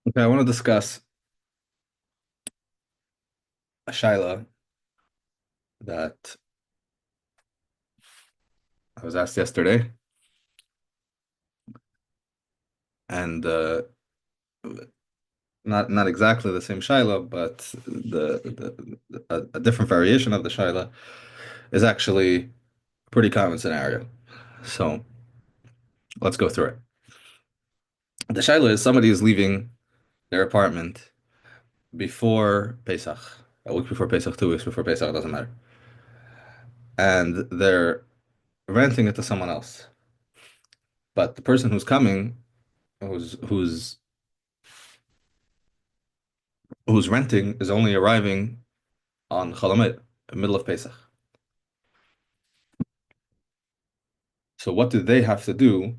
Okay, I want to discuss a shaila that I was asked yesterday, and not exactly the same shaila, but a different variation of the shaila is actually a pretty common scenario. So let's go through it. The shaila is somebody is leaving their apartment before Pesach, a week before Pesach, 2 weeks before Pesach, doesn't matter, and they're renting it to someone else. But the person who's coming, who's who's renting, is only arriving on Chalamet, middle of Pesach. So what do they have to do?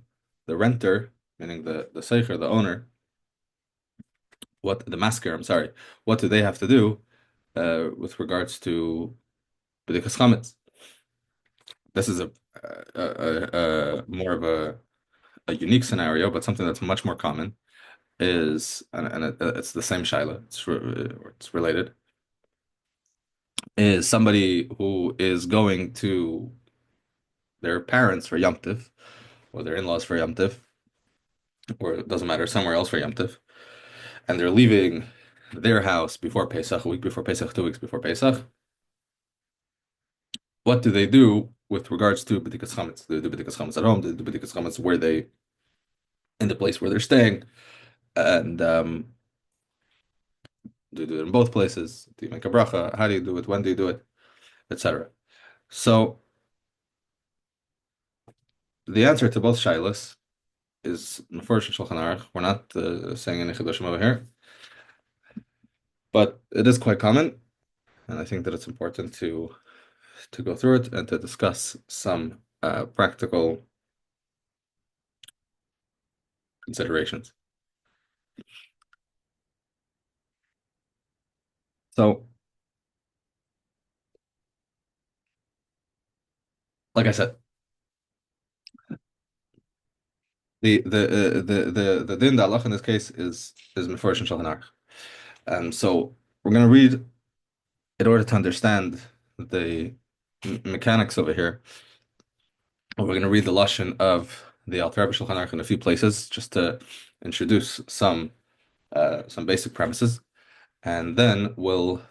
The renter, meaning the seicher, the owner, what the masker, I'm sorry, what do they have to do with regards to Bedikas Chametz? This is a more of a unique scenario, but something that's much more common is, it's the same shaila, it's related, is somebody who is going to their parents for Yom Tiv, or their in-laws for Yom Tiv, or it doesn't matter, somewhere else for Yom Tiv, and they're leaving their house before Pesach, a week before Pesach, 2 weeks before Pesach. What do they do with regards to Bedikas Chametz? Do they do Bedikas Chametz at home? Do they do Bedikas Chametz where they, in the place where they're staying? And do you do it in both places? Do you make a bracha? How do you do it? When do you do it? Etc. So the answer to both shilas is Meforsh Shulchan Aruch. We're not saying any chidushim over here, but it is quite common, and I think that it's important to go through it and to discuss some practical considerations. So, like I said, the din, the halach in this case is Meforsh and Shulchan Aruch. So we're going to read in order to understand the mechanics over here. We're going to read the lashon of the Alter Rebbe Shulchan Aruch in a few places, just to introduce some basic premises, and then we'll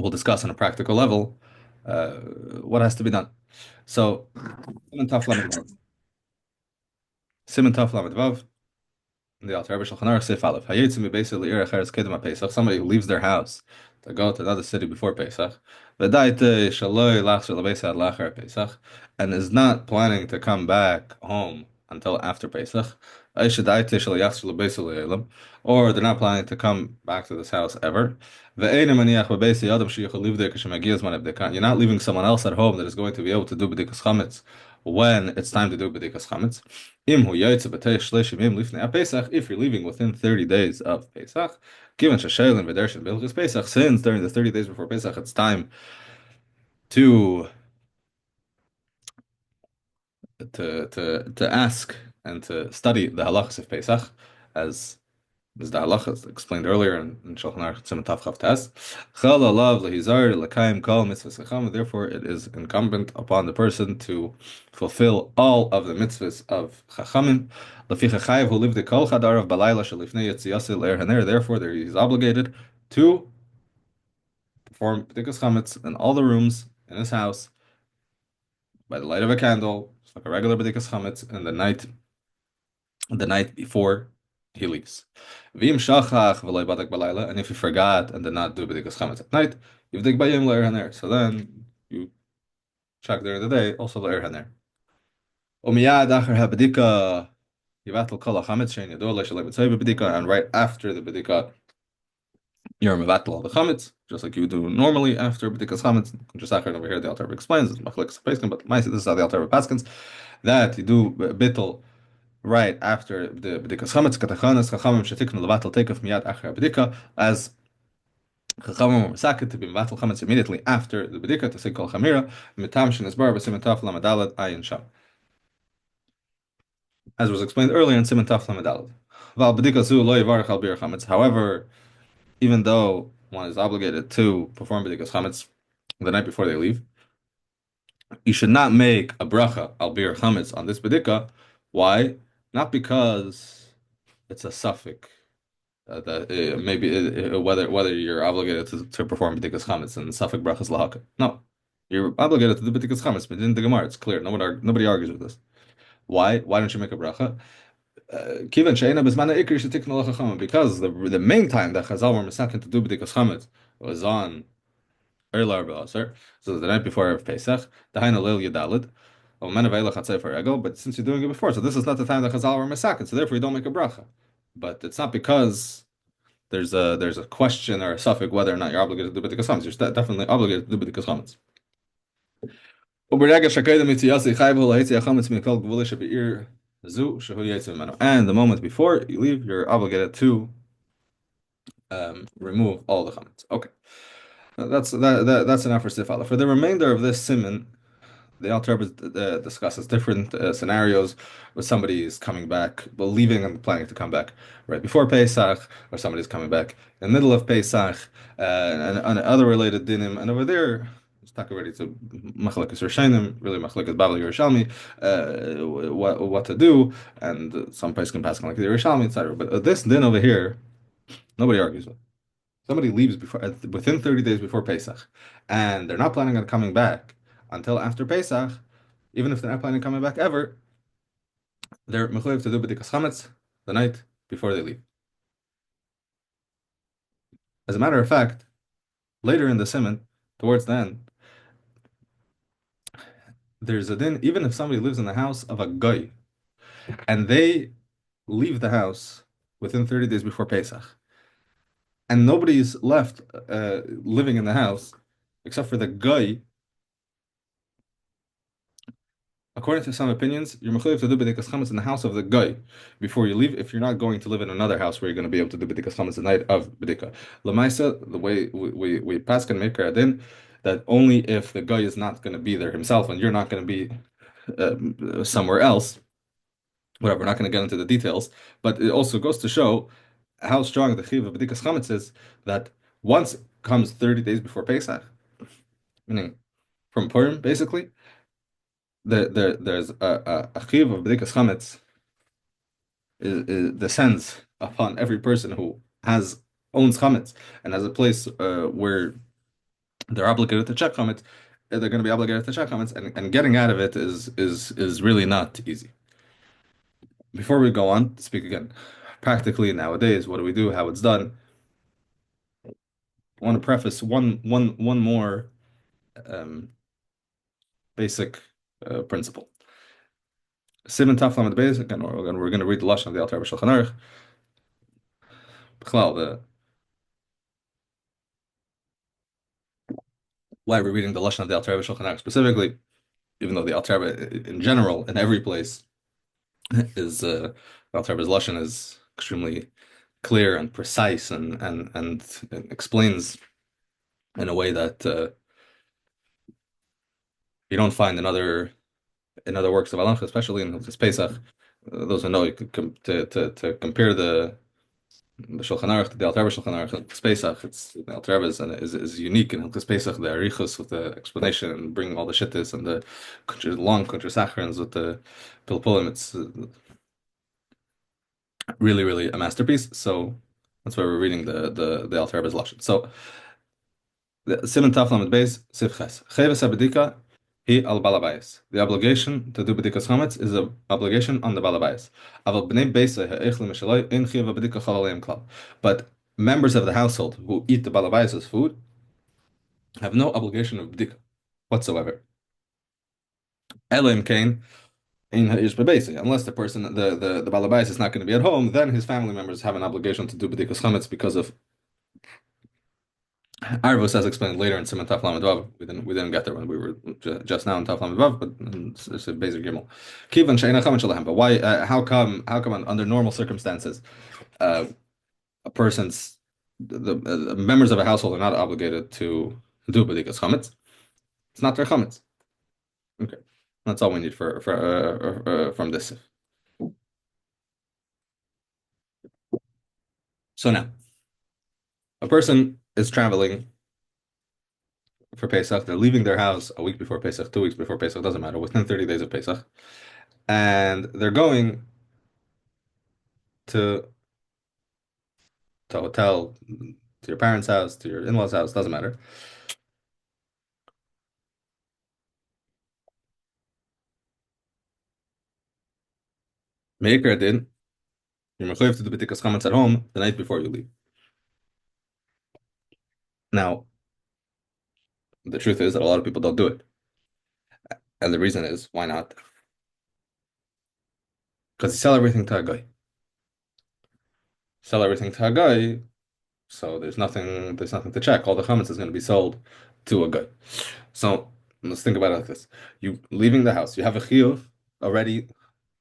discuss on a practical level what has to be done. So, Siman Taf Lamed Vav. Siman Taf Lamed Vav. The Alter Rebbe Shulchan Aruch Seif Aleph. Hayetzim Bebeisa Le'ir Acheres Kedem HaPesach. Somebody who leaves their house to go to another city before Pesach. V'daite Shaloi Lachzer Lebeisa Ad Lacher Pesach, and is not planning to come back home until after Pesach. Aisha Daite Shal Yachzer Lebeisa Le'elam, or they're not planning to come back to this house ever. Ve'einem Maniach Bebeisa Yadam Sheyachol Live There Kashem Hagias Man B'dekan. You're not leaving someone else at home that is going to be able to do B'dikas Chametz when it's time to do B'dikas Chametz. If you're leaving within 30 days of Pesach, given Shashaylin V'dershin Bilchis Pesach, since during the 30 days before Pesach it's time to to ask and to study the halachas of Pesach, as the halachas explained earlier in Shulchan Aruch Tzimah Tav Chav Tes. Chal alav lehizar lekayim kol mitzvahs chacham. Therefore, it is incumbent upon the person to fulfill all of the mitzvahs of chachamim. Lefi chachayev who lived the kol chadarav balayla shelifnei yetziyasil le'er haner. Therefore, there he is obligated to perform b'dikas chametz in all the rooms in his house by the light of a candle, just like a regular b'dikas chametz, in the night before he leaves. V'im shachach v'loy badak balayla, and if you forgot and did not do b'dikas chametz at night, yivdik bayim le'er haner. So then you check during the day, also le'er haner. Umiyad acher ha-b'dika yivatel kol ha-chametz shein yadol le'shalei b'tzoi b'b'dika, and right after the b'dika, you're mevatel all the chametz, just like you do normally after b'dikas chametz. Just after over here, the Alter Rebbe explains, it's machlekes peskin, but this is how the Alter Rebbe paskins, that you do bittel right after the Bedikas Chametz, Katachanas, Chachamim Shetiknu Levatel Tekef Miyad Acher Bedika, as Chachamim were saked to be Mevatel Chametz immediately after the Bedika, to say Kol Chamira, Mitam Shenisbar, B'Simen Taf Lamadalad, Ayin Sham. As was explained earlier in Simen Taf Lamadalad. However, even though one is obligated to perform Bedikas Chametz the night before they leave, you should not make a bracha al bir chametz on this bedika. Why? Not because it's a suffix that maybe whether you're obligated to perform bedikas chametz and suffix brachas lahaka. No, you're obligated to do bedikas chametz. But in the Gemara, it's clear. Nobody argues with this. Why? Why don't you make a bracha? Kivan she'ena b'zman ha'ikri shetiknu l'chachamim. Because the main time that Chazal were misakin to do bedikas chametz was on earlier B'Asr, so the night before of Pesach, the Hainu Leil Yudalid, but since you're doing it before, so this is not the time that Chazal were Mesakin, so therefore you don't make a bracha. But it's not because there's a question or a suffix whether or not you're obligated to do B'dikas Chametz. You're definitely obligated to do B'dikas Chametz. And the moment before you leave, you're obligated to remove all the chametz. Okay. That's enough for Sifala. For the remainder of this simon, the Alter discusses different scenarios where somebody is coming back, but leaving and planning to come back right before Pesach, or somebody's coming back in the middle of Pesach, and other related dinim. And over there, it's talk already to Machlekes Rishonim, really Machlekes Bavli Yerushalmi, what to do, and some place can pass like the Yerushalmi, etc. But this din over here, nobody argues with. Somebody leaves within 30 days before Pesach, and they're not planning on coming back until after Pesach. Even if they're not planning on coming back ever, they're mechuyev to do b'dikas chametz the night before they leave. As a matter of fact, later in the simon, towards the end, there's a din. Even if somebody lives in the house of a goy, and they leave the house within 30 days before Pesach, and nobody's left living in the house except for the guy. According to some opinions, you're mechuyev to do b'dikas chametz in the house of the guy before you leave. If you're not going to live in another house where you're going to be able to do b'dikas chametz the night of b'dika, lemaisa, the way we pass can make adin that only if the guy is not going to be there himself and you're not going to be somewhere else. Whatever, we're not going to get into the details, but it also goes to show how strong the chiv of b'dikas chametz is. That once it comes 30 days before Pesach, meaning from Purim, basically. There's a chiv of b'dikas chametz descends upon every person who owns chametz and has a place where they're obligated to check chametz. They're going to be obligated to check chametz, and getting out of it is really not easy. Before we go on to speak again, practically nowadays, what do we do? How it's done? I want to preface one more basic principle. Simon Taf Lamed Beis. Again, we're going to read the lashon of the Alter Shulchan Aruch. Why we're reading the lashon of the Alter Shulchan Aruch specifically, even though the Alter in general in every place is the Alter's lashon is extremely clear and precise and explains in a way that you don't find in other works of halacha, especially in Hilchos Pesach. Those who know, you could to compare the Shulchan Aruch to the Alter Shulchan Aruch in Hilchos Pesach. It's the Alter is unique in Hilchos Pesach. The arichos with the explanation and bringing all the shittis and the long contrasacharins with the pilpulim. It's really a masterpiece. So that's why we're reading the Alter Rebbe's lashon. So the Simon Taf Lamed Beis Sif Ches Cheves Abedika He al Balabayas. The obligation to do b'dikas chametz is an obligation on the Balabayas. Aval bnei beisa ha'echli mishaloi in chiv b'dika chal aleim klal. But members of the household who eat the Balabayas' food have no obligation of b'dika whatsoever. Elohim Kain in ha'ish bebeisa. Unless the person, the Balabayas is not going to be at home, then his family members have an obligation to do b'dikas chametz because of Arvos, as explained later in Siman Taf Lamed Vav. We didn't get there when we were just now in Taf Lamed Vav, but it's a basic gimel. Kivan she'ena chametz shalahem. But why? How come under normal circumstances, a person's the members of a household are not obligated to do b'dikas chametz? It's not their chametz. Okay, that's all we need from this. So now, a person is traveling for Pesach. They're leaving their house a week before Pesach, 2 weeks before Pesach, doesn't matter, within 30 days of Pesach. And they're going to a hotel, to your parents' house, to your in-laws' house, doesn't matter. Meikar did. You're mechuyev to do Bedikas Chametz at home the night before you leave. Now, the truth is that a lot of people don't do it. And the reason is, why not? Because you sell everything to a guy. Sell everything to a guy, so there's nothing to check. All the chametz is going to be sold to a guy. So let's think about it like this: you leaving the house, you have a chiyuv already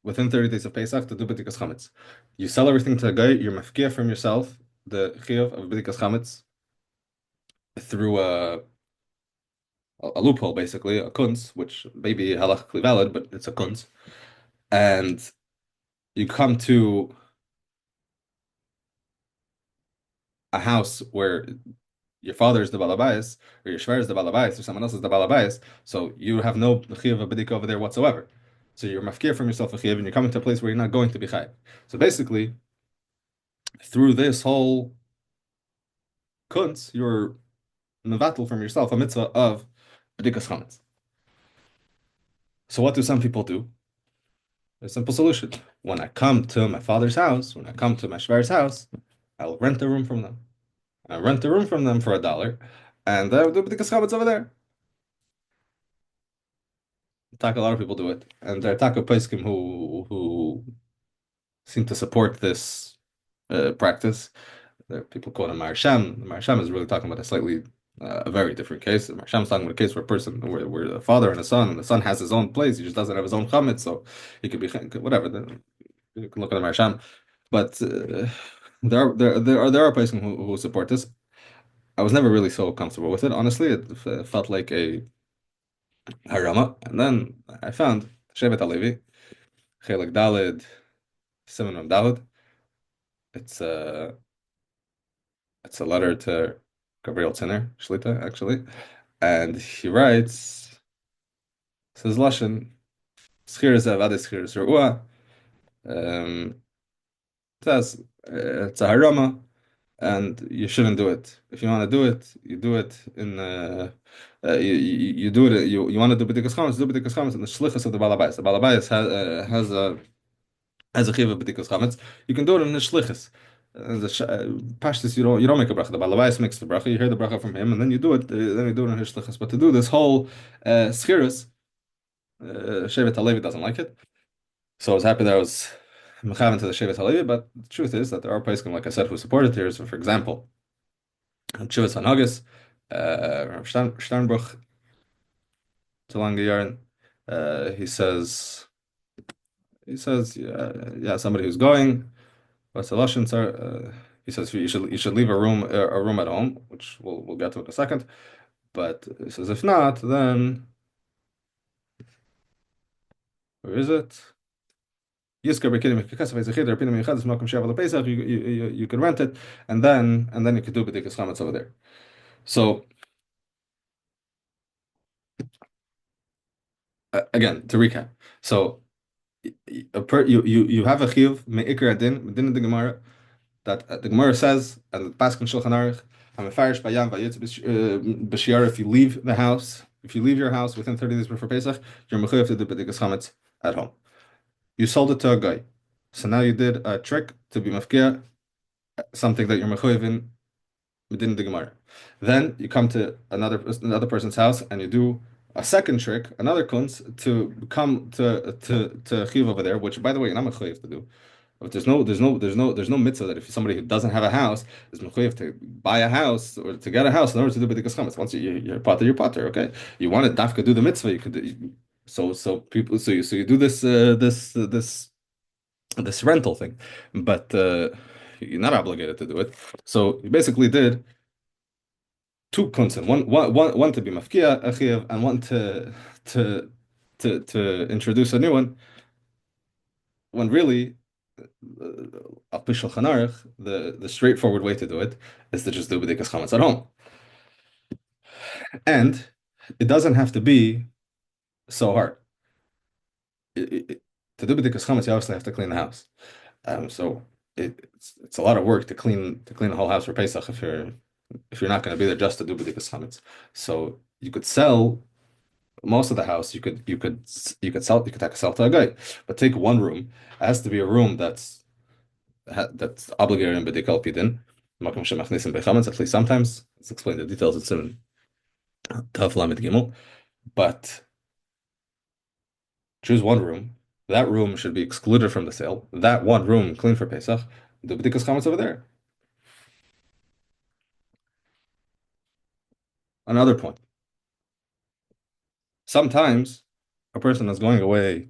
within 30 days of Pesach to do bedikas chametz. You sell everything to a guy. You're mafkia from yourself the chiyuv of bedikas chametz through a loophole, basically a kunz, which may be halachically valid, but it's a kunz. And you come to a house where your father is the balabais, or your shver is the balabais, or someone else is the balabais, so you have no chiyuv of bedika over there whatsoever. So you're mafkir from yourself a chiyuv, and you're coming to a place where you're not going to be chayiv. So basically, through this whole kunz, you're mevatel from yourself a mitzvah of bedikas chametz. So what do some people do? A simple solution. When I come to my father's house, when I come to my shver's house, I'll rent a room from them. I rent the room from them for $1, and the bedikas chametz over there. A lot of people do it, and there are taka poskim who seem to support this practice. There are people call him Marsham. Marsham is really talking about a very different case. Marsham is talking about a case where a person, where the father and the son has his own place. He just doesn't have his own chametz, so he could be whatever. You can look at the Marsham, but there are poskim who support this. I was never really so comfortable with it. Honestly, it felt like a harama. And then I found Shevet Alevi, Chelik Dalid, Simon Dalid. It's a it's a letter to Gabriel Zinner, Shlita, actually. And he writes, says Lashon, Schir Zevad Schir Zerua. Um, says it's a harama, and you shouldn't do it. If you want to do it, you do it in you do it. You want to do b'dikas chametz, do b'dikas chametz in the shlichus of the balabais. The balabais has a chiv of b'dikas chametz. You can do it in the shlichus. The pashtus, you don't make a bracha. The balabais makes the bracha. You hear the bracha from him, and then you do it. Then you do it in his shlichus. But to do this whole schirus, Shevet Halevi doesn't like it. So I was happy that I was mechavan to the Shevet Halevi. But the truth is that there are poskim, like I said, who support it here. So, for example, Chivas Hanagis, Rav Sternbuch, Talangi Yarn, he says, yeah, somebody who's going, what's the lashon, sir? He says you should leave a room at home, which we'll get to in a second. But he says if not, then where is it? You could rent it, and then you could do b'dikas chametz over there. So again, to recap, so you have a chiyuv me'ikar adin within the Gemara that the Gemara says and the Paskin Shulchan Aruch hamefarish bayam vayitz b'shiar. If you leave your house within 30 days before Pesach, you're mechuyev to do b'dikas chametz at home. You sold it to a guy, so now you did a trick to be mafkia something that you're mechuyev in within the Gemara. Then you come to another person's house and you do a second trick, another kunz to come to chiv over there, which by the way, you're not mechuyev to do. But there's no mitzvah that if somebody who doesn't have a house is mechuyev to buy a house or to get a house in order to do b'dikas chametz. Once you're potter, okay. You want to dafka do the mitzvah, you could. So you do this rental thing, but you're not obligated to do it. So you basically did two kunsim, one to be mafkia achiv, and one to introduce a new one. When really Official Chanarich, the straightforward way to do it is to just do Bedikas Chametz at home. And it doesn't have to be so hard. To do Bedikas Chametz, you obviously have to clean the house. So it's a lot of work to clean the whole house for Pesach if you're not going to be there just to do Bedikas Chametz. So you could sell most of the house. You could take a sell to a guy, but take one room. It has to be a room that's obligated in Bedikal Pidin. Makom shemachnisim bechametz. At least sometimes it's explained the details. It's in Taf Lamed Gimel. But choose one room. That room should be excluded from the sale. That one room clean for Pesach. The Bedikas Chametz over there. Another point. Sometimes a person is going away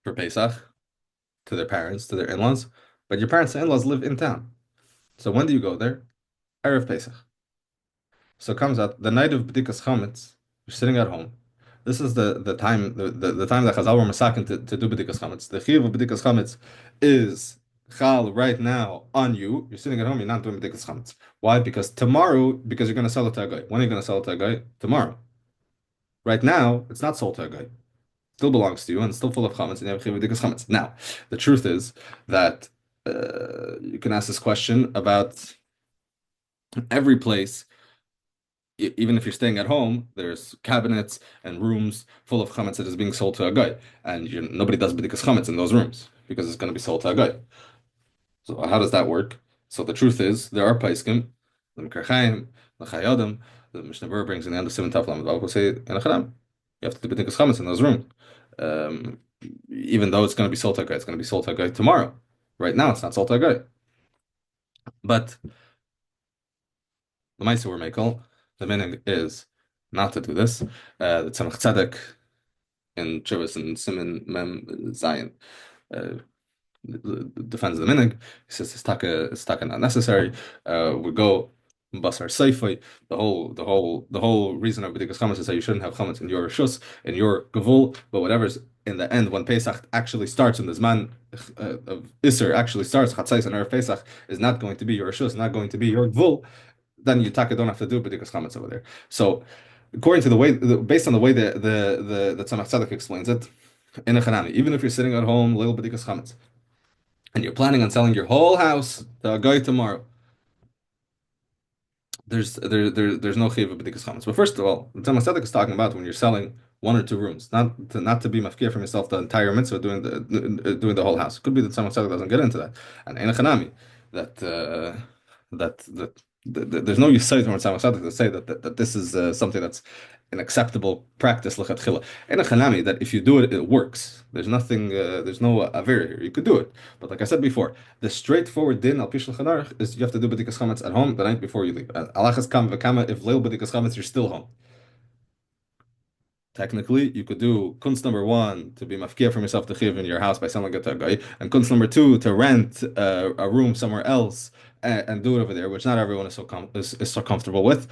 for Pesach to their parents, to their in-laws, but your parents and in-laws live in town. So when do you go there? Erev Pesach. So it comes out the night of Bedikas Chametz, you're sitting at home. This is the time the time that Chazal were masakin to do Bedikas Chametz. The chiyuv of Bedikas Chametz is chal right now on you. You're sitting at home, you're not doing Bedikas Chametz. Why? Because you're going to sell it to a guy. When are you going to sell it to a guy? Tomorrow. Right now, it's not sold to a guy. It still belongs to you and it's still full of chametz and you have chiyuv Bedikas Chametz. Now, the truth is that you can ask this question about every place even if you're staying at home, there's cabinets and rooms full of chametz that is being sold to a guy, and nobody does bedikas chametz in those rooms because it's going to be sold to a guy. So how does that work? So the truth is, there are paiskim, the Mikar Chaim, the Chayyim, the Mishnah Berurah brings in the end of Simon Taf Lamed Vav, who say in a chadam, you have to do bedikas chametz in those rooms, um, even though it's going to be sold to a guy. It's going to be sold to a guy tomorrow. Right now, it's not sold to a guy, but the Maisa were makel. The meaning is not to do this. The Tzemach Tzedek in Chuvas and Simon Mem Zayin defends the minig. He says it's taka not necessary. We go basar seifai. The whole reason of Bedikas Chametz is that you shouldn't have chametz in your shus in your gavul, but whatever's in the end when Pesach actually starts and the zman of Isser actually starts, Chatzais and Erev Pesach is not going to be your shus, not going to be your gvul, then you taka don't have to do Bedikas Chametz over there. So according to based on the way the Tzemach Tzedek explains it, in a chanami, even if you're sitting at home, little Bedikas Chametz, and you're planning on selling your whole house to a guy tomorrow, there's no chiyuv of b'dikas chametz. But first of all, the Tzemach Tzedek is talking about when you're selling one or two rooms, not to be mafkir from yourself the entire mitzvah doing the whole house. It could be that Tzemach Tzedek doesn't get into that, and in a chanami that there's no yisayt from Tzemach Tzedek to say that this is something that's an acceptable practice lechatchila. In a chanami that if you do it, it works. There's nothing. There's no aver here. You could do it, but like I said before, the straightforward din al pishul chanarich is you have to do bedikas chametz at home the night before you leave. Alachas kam v'kama if leil bedikas chametz you're still home. Technically, you could do kunst number one to be mafkia from yourself to chiv in your house by selling it to a guy, and kunst number two to rent a room somewhere else and do it over there, which not everyone is so comfortable with.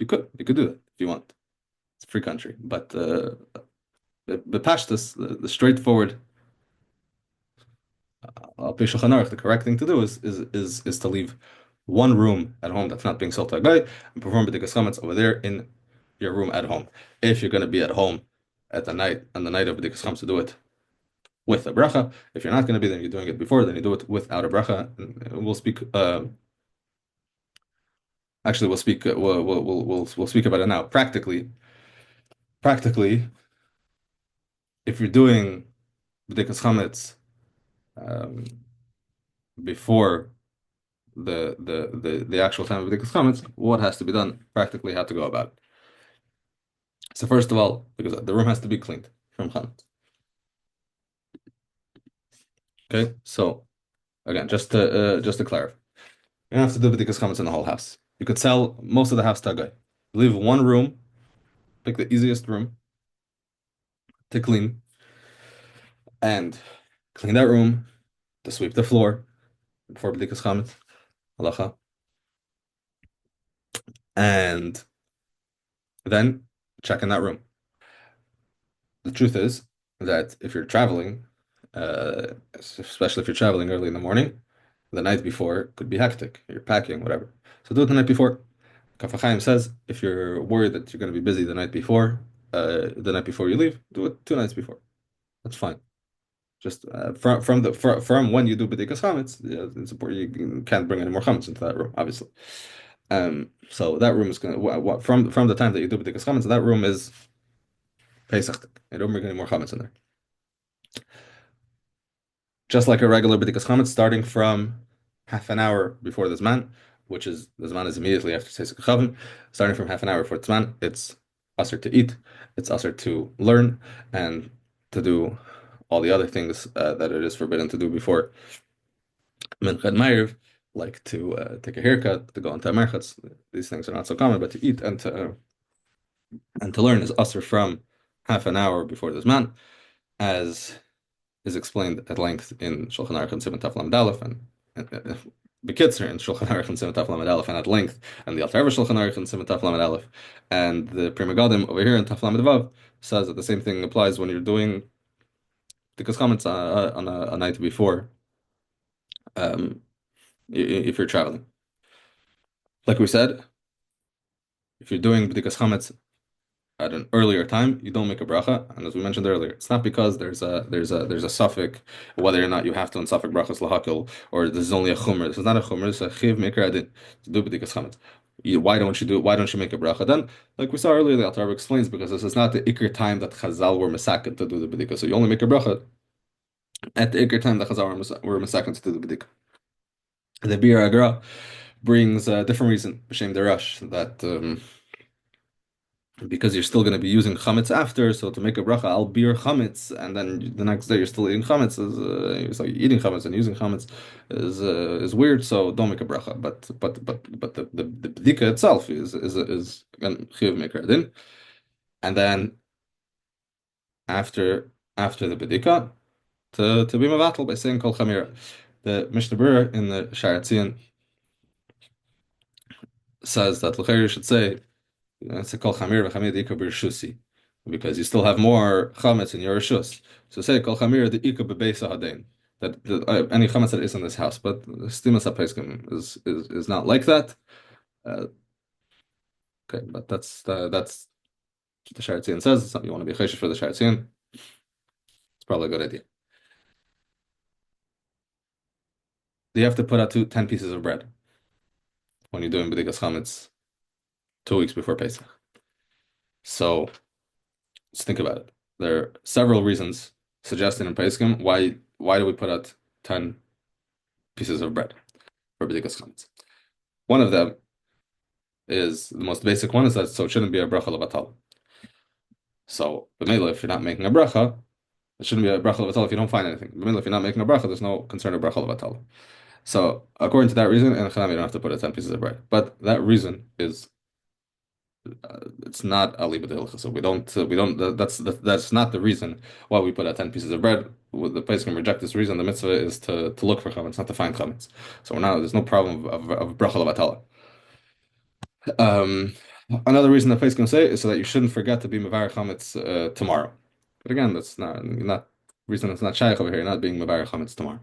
You could do that if you want. It's a free country, but the pashtus, the straightforward the correct thing to do is to leave one room at home that's not being sold to a guy and perform b'dikas chametz over there in your room at home. If you're going to be at home at the night on the night of b'dikas chametz to do it with a bracha. If you're not going to be, then you're doing it before. Then you do it without a bracha. And we'll speak. Actually, we'll speak about it now. Practically, if you're doing b'dikas chametz um, before the actual time of Bedikas Chametz, what has to be done practically, how to go about it. So first of all, because the room has to be cleaned from Chametz. Okay, so again, just to clarify, you don't have to do Bedikas Chametz in the whole house. You could sell most of the house to a guy. Leave one room, pick the easiest room to clean, and clean that room, to sweep the floor before Bedikas Chametz, halacha, and then check in that room. The truth is that if you're traveling, especially if you're traveling early in the morning, the night before could be hectic. You're packing, whatever. So do it the night before. Kaf HaChaim says if you're worried that you're going to be busy the night before you leave, do it 2 nights before. That's fine. Just from when you do Bedikas Chametz, yeah, it's important. You can't bring any more chametz into that room, obviously. So that room is going to from the time that you do Bedikas Chametz, that room is Pesach. You don't bring any more chametz in there. Just like a regular Bedikas Chametz, starting from half an hour before the Zman, which is the Zman is immediately after Pesach Chavim. Starting from half an hour before the Zman, it's usher to eat, it's usher to learn, and to do all the other things that it is forbidden to do before Mincha and Ma'ariv, like to take a haircut, to go into a merchatz. These things are not so common, but to eat and to learn is usher from half an hour before the Zman, as is explained at length in Shulchan Aruch and Simon Taf Lamed Aleph, and Bekitzer in Shulchan Aruch and Simon Taf Lamed Aleph, and at length, and the Alter Rebbe Shulchan Aruch and Simon Taf Lamed Aleph, and the Pri Megadim over here in Taf Lamed Vav says that the same thing applies when you're doing Bedikas Chametz on a night before, um, if you're traveling. Like we said, if you're doing Bedikas Chametz at an earlier time, you don't make a bracha. And as we mentioned earlier, it's not because there's a suffix whether or not you have to in suffix brachas lahakil, or this is only a chumr. This is not a chumr. It's a chiv maker adin to do b'dikas chametz. Why don't you do? Why don't you make a bracha then? Like we saw earlier, the Alter Rebbe explains because this is not the ikr time that Chazal were mesaken to do the b'dika. So you only make a bracha at the ikr time that Chazal were mesaken to do the b'dika. The Bir Agra brings a different reason, b'shem derash, that because you're still going to be using chametz after, so to make a bracha, I'll beer chametz, and then the next day you're still eating chametz. It's like eating chametz and using chametz is weird. So don't make a bracha. But the bdika itself is again chiyuv maker din, and then after the bdika to be mevatel by saying kol chamira. The Mishnah Berurah in the Sharatzian says that l'chayr should say. It's a kol chamir v'chamir the ikar b'rishusi, because you still have more chametz in your rishus. So say kol chamir the ikar b'beisa hadein, that any chametz that is in this house. But stimas hapeiskim is not like that. Okay, but that's what the Sharatzian says. It's something you want to be chesed for the Sharatzian. It's probably a good idea. Do you have to put out 10 pieces of bread when you're doing b'dikas chametz 2 weeks before Pesach? So let's think about it. There are several reasons suggested in Pesachim why do we put out 10 pieces of bread for Bedikas Chametz. One of them is the most basic one, is that so it shouldn't be a bracha levatal. So b'meila, if you're not making a bracha, it shouldn't be a bracha levatal if you don't find anything. B'meila, if you're not making a bracha, there's no concern of bracha levatal. So according to that reason, in Chanam you don't have to put out 10 pieces of bread. But that reason is it's not ali b'dilcha. So we don't. That's not the reason why we put out 10 pieces of bread. The place can reject this reason. The mitzvah is to look for chametz, not to find chametz. So there's no problem of bracha levatala. Another reason the place can say is so that you shouldn't forget to be mevar chametz tomorrow. But again, that's not reason. It's not shaykh over here. You're not being mevar chametz tomorrow.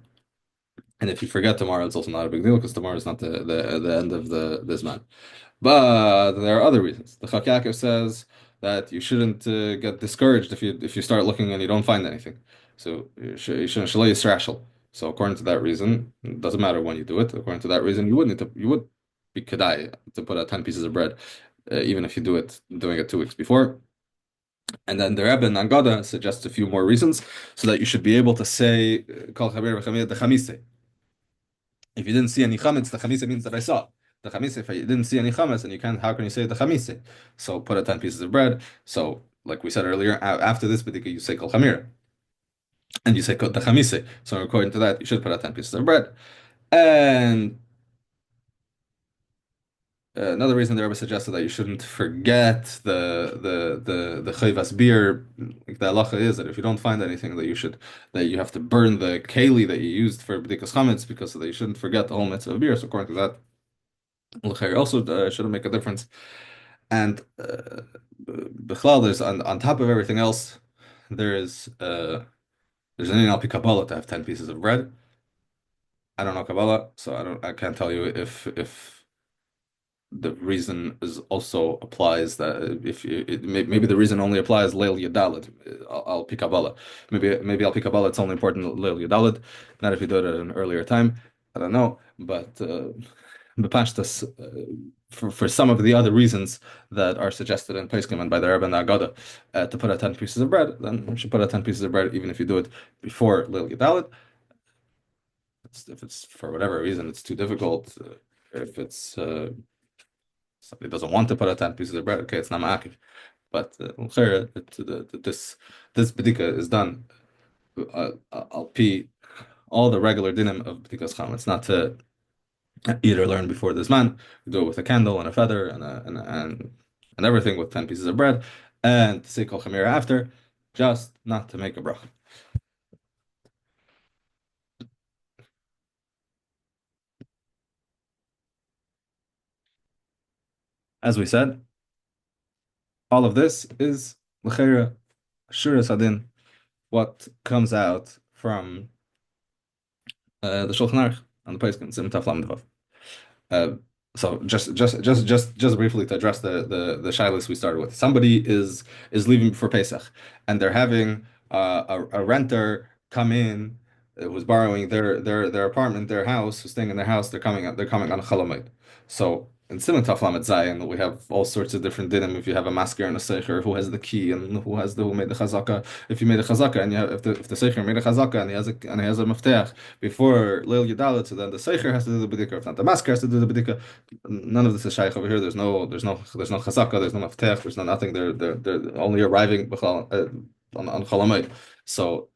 And if you forget tomorrow, it's also not a big deal because tomorrow is not the end of this month. But there are other reasons. The Chak Yaakov says that you shouldn't get discouraged if you start looking and you don't find anything. So you shouldn't shalay yisrashel. So according to that reason, it doesn't matter when you do it. According to that reason, you would be kedai to put out 10 pieces of bread, even if you doing it 2 weeks before. And then the Rebbe in Angada suggests a few more reasons so that you should be able to say kol chaver v'chamir the chamise. If you didn't see any chametz, the chamise means that I saw. The chamise, if you didn't see any chametz, and you can't, how can you say the chamise? So put out 10 pieces of bread. So, like we said earlier, after this Bedikas, you say kol chamir. And you say the chamise. So according to that, you should put out 10 pieces of bread. And another reason the Rebbe suggested that you shouldn't forget the chayvas beer. Like the halacha is that if you don't find anything, that you have to burn the keli that you used for b'dikas chametz, because so that you shouldn't forget the whole mitzvah of beer. So according to that, l'chayr also shouldn't make a difference. And b'chlal, there's on top of everything else, there is there's an al Kabbalah to have 10 pieces of bread. I don't know Kabbalah, so I can't tell you if the reason is also applies that if you maybe the reason only applies Leil Yadalit al Kabbalah. Maybe al Kabbalah it's only important Leil Yadalit, not if you do it at an earlier time. I don't know, but Bepashtas, for some of the other reasons that are suggested in Pesachim and by the Rebbe and the Agada, to put out 10 pieces of bread, then you should put out 10 pieces of bread even if you do it before Leil Yadalit. If it's for whatever reason it's too difficult, if it's somebody doesn't want to put out 10 pieces of bread, okay, it's not ma'akiv. But this bedika is done al pi all the regular dinim of bedikas chametz, not to eat or learn before this man. You do it with a candle and a feather and everything with 10 pieces of bread, and to say kol chamira after, just not to make a bracha. As we said, all of this is l'cheira shuras hadin, what comes out from the Shulchan Aruch and the Pesachim, Sim Taf Lam Devav. Uh, so just briefly to address the shilas we started with. Somebody is leaving before Pesach, and they're having a renter come in, who's borrowing their apartment, their house, who's staying in their house. They're coming on a Chalamoid. So in Simon Taf Lamed Zayin, we have all sorts of different dinim. If you have a masker and a seicher, who has the key and who made the chazaka. If you made a chazaka and you have if the seicher made a chazaka and he has a mafteach before Leil Yudalit, so then the seicher has to do the bedika. If not, the masker has to do the bedika. None of this is shaykh over here. There's no chazaka. There's no mafteach. There's no nothing. They're only arriving on Chalamoid. So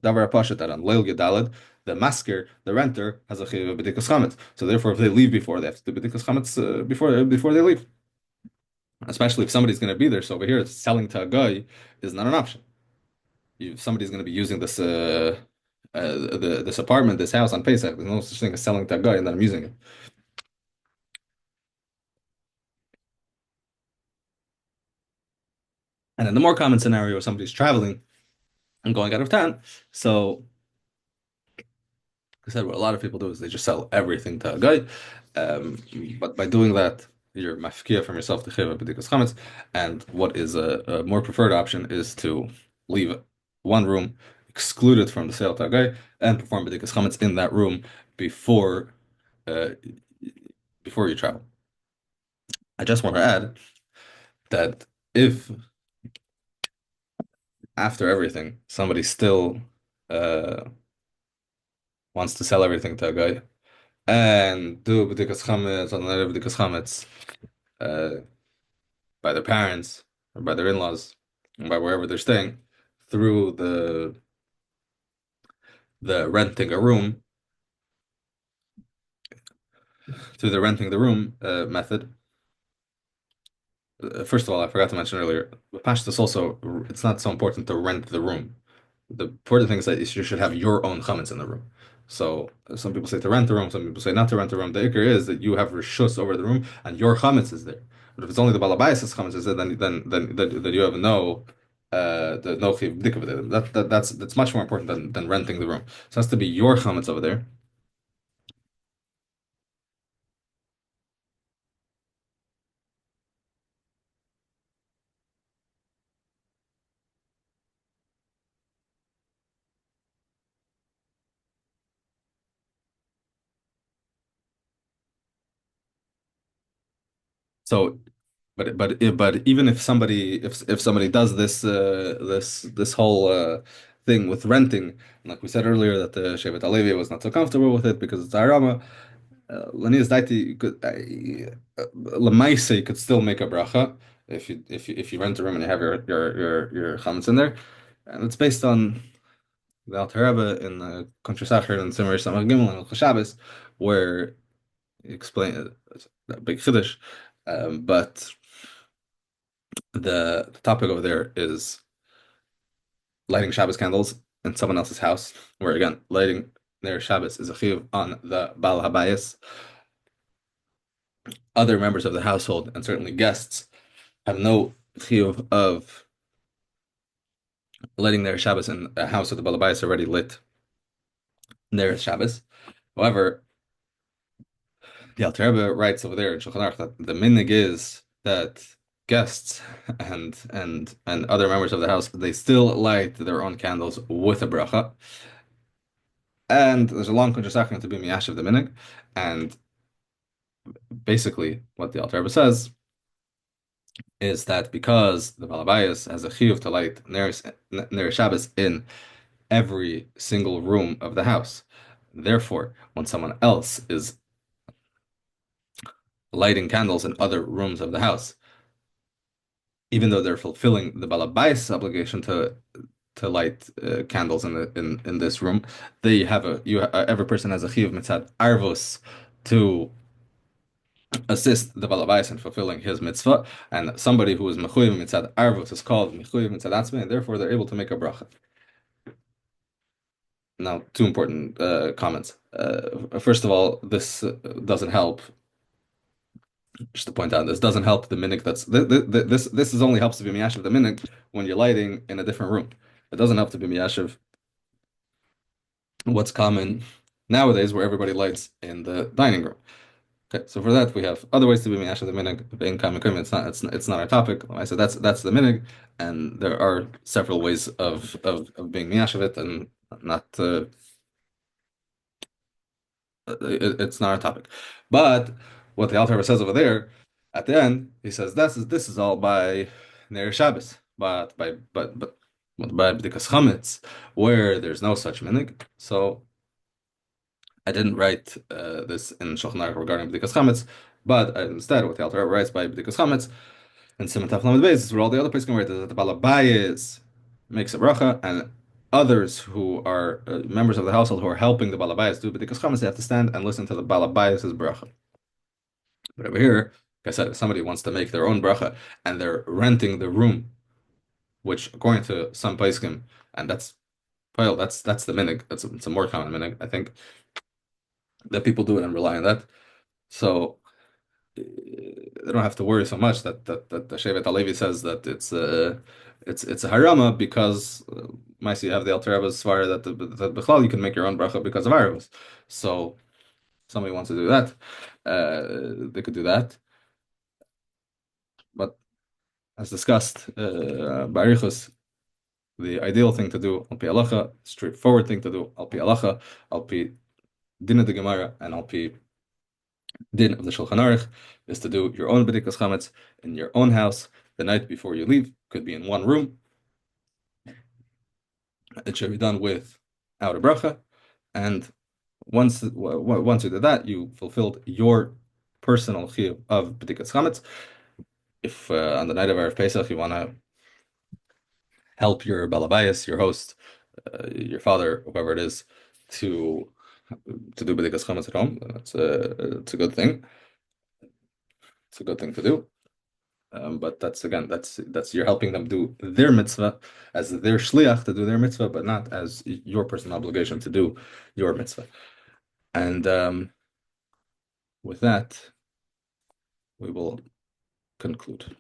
davar apashat that on Leil Yudalit, the masker, the renter, has a chiyuv of bedikas chametz. So therefore, if they leave before, they have to do bedikas chametz before they leave. Especially if somebody's going to be there. So over here, selling to a guy is not an option. If somebody's going to be using this apartment, this house on Pesach, there's no such thing as selling to a guy and then I'm using it. And in the more common scenario, somebody's traveling and going out of town, so I said what a lot of people do is they just sell everything to a guy. But by doing that, you're mafkia from yourself to chiva b'dikas chametz. And what is a more preferred option is to leave one room excluded from the sale to a guy and perform b'dikas chametz in that room before uh, before you travel. I just want to add that if after everything somebody still uh, wants to sell everything to a guy and do b'dikas chametz on another b'dikas chametz uh, by their parents or by their in-laws and by wherever they're staying through the renting a room through the renting the room method. First of all, I forgot to mention earlier, with Pashtus also, it's not so important to rent the room. The important thing is that you should have your own chametz in the room. So some people say to rent the room, some people say not to rent the room. The ikar is that you have rishus over the room and your chametz is there. But if it's only the balabayas' chametz is there, then you have no chiyuv of it. That's much more important than renting the room. So it has to be your chametz over there. So but even if somebody does this whole thing with renting, like we said earlier that the Shevet Alevi was not so comfortable with it because it's Arama. Lanias Daiti, you could Lamaisa, you could still make a bracha if you rent a room and you have your chametz in there, and it's based on the Alter Rebbe in the Contra Sacher and Simmer Samach Gimel and Al Shabbos, where he explain it's a big chiddush, but the topic over there is lighting Shabbos candles in someone else's house, where again, lighting their Shabbos is a chiyuv on the Bal Habayis. Other members of the household and certainly guests have no chiyuv of lighting their Shabbos in a house with the Balabais already lit their Shabbos. However, the Alter Rebbe writes over there in Shulchan Aruch that the minhag is that guests and other members of the house they still light their own candles with a bracha, and there's a long contrasting to be miyashiv the minhag, and basically what the Alter Rebbe says is that because the Balabayas has a chiyuv to light Ner Shabbos in every single room of the house, therefore, when someone else is lighting candles in other rooms of the house, even though they're fulfilling the Balabais obligation to light candles in this room, they have every person has a chiyuv mitzad arvos to assist the Balabais in fulfilling his mitzvah, and somebody who is mechuyev mitzad arvos is called mechuyev mitzad atzmi, and therefore they're able to make a bracha. Now, two important comments. First of all, this doesn't help. Just to point out, this doesn't help the minhag. This is only helps to be miyashiv the minhag when you're lighting in a different room. It doesn't help to be miyashiv what's common nowadays, where everybody lights in the dining room. Okay, so for that we have other ways to be miyashiv the minhag. Being common equipment, it's not our topic. I said that's the minhag, and there are several ways of being miyashiv it, and not it's not our topic. But what the Alter Rebbe says over there at the end, he says this is all by Ner Shabbos, but by Bedikas Chametz, where there's no such minhag. So I didn't write this in Shulchan Aruch regarding Bedikas Chametz, but instead what the Alter Rebbe writes by Bedikas Chametz and Siman Taf Lamed Beis is where all the other places can write is that the Balabayas makes a bracha, and others who are members of the household who are helping the Balabayas do Bedikas Chametz, they have to stand and listen to the Balabayas' bracha. But over here, like I said, if somebody wants to make their own bracha and they're renting the room, which according to some poskim, and that's that's the minhag. It's a more common minhag, I think, that people do it and rely on that. So they don't have to worry so much that the Shevet Halevi says that it's a harama because you have the Alter Rebbe's svar that Bechlal you can make your own bracha because of arvos. So somebody wants to do that, they could do that. But as discussed, Barichus, the ideal thing to do, al pi halacha, straightforward thing to do, al pi halacha, al pi din of the Gemara, and al pi din of the Shulchan Aruch, is to do your own Bedikas Chametz in your own house the night before you leave. Could be in one room. It should be done without a bracha, and once you did that, you fulfilled your personal chiyuv of Bedikas Chametz. If on the night of Erev Pesach you want to help your balabayas, your host, your father, whoever it is, to do Bedikas Chametz at home, it's a good thing. It's a good thing to do. But that's you're helping them do their mitzvah as their shliach to do their mitzvah, but not as your personal obligation to do your mitzvah. And with that, we will conclude.